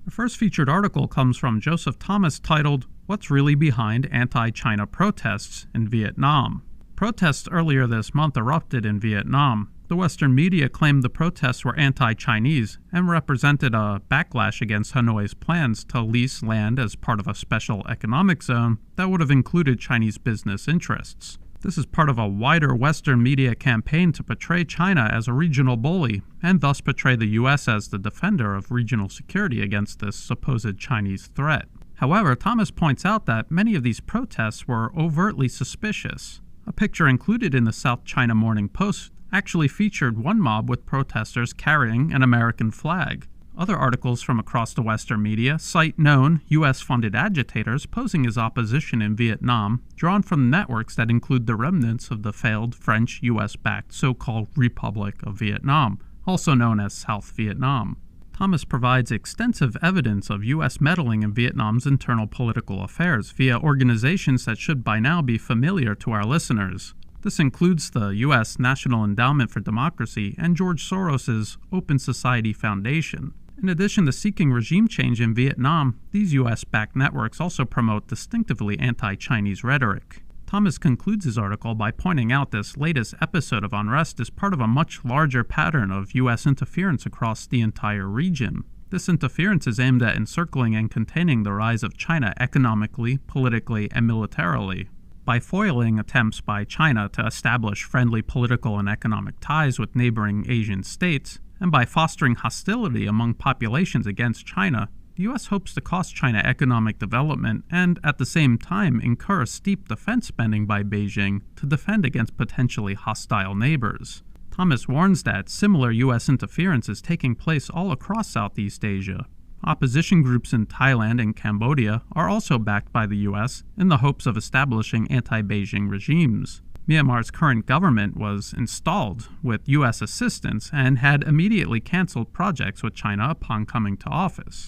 Our first featured article comes from Joseph Thomas titled, "What's Really Behind Anti-China Protests in Vietnam?" Protests earlier this month erupted in Vietnam. The Western media claimed the protests were anti-Chinese and represented a backlash against Hanoi's plans to lease land as part of a special economic zone that would have included Chinese business interests. This is part of a wider Western media campaign to portray China as a regional bully, and thus portray the U.S. as the defender of regional security against this supposed Chinese threat. However, Thomas points out that many of these protests were overtly suspicious. A picture included in the South China Morning Post actually featured one mob with protesters carrying an American flag. Other articles from across the Western media cite known U.S.-funded agitators posing as opposition in Vietnam, drawn from networks that include the remnants of the failed French U.S.-backed so-called Republic of Vietnam, also known as South Vietnam. Thomas provides extensive evidence of U.S. meddling in Vietnam's internal political affairs via organizations that should by now be familiar to our listeners. This includes the U.S. National Endowment for Democracy and George Soros's Open Society Foundation. In addition to seeking regime change in Vietnam, these U.S.-backed networks also promote distinctively anti-Chinese rhetoric. Thomas concludes his article by pointing out this latest episode of unrest is part of a much larger pattern of U.S. interference across the entire region. This interference is aimed at encircling and containing the rise of China economically, politically, and militarily. By foiling attempts by China to establish friendly political and economic ties with neighboring Asian states, and by fostering hostility among populations against China, the U.S. hopes to cost China economic development and, at the same time, incur steep defense spending by Beijing to defend against potentially hostile neighbors. Thomas warns that similar U.S. interference is taking place all across Southeast Asia. Opposition groups in Thailand and Cambodia are also backed by the U.S. in the hopes of establishing anti-Beijing regimes. Myanmar's current government was installed with U.S. assistance and had immediately canceled projects with China upon coming to office.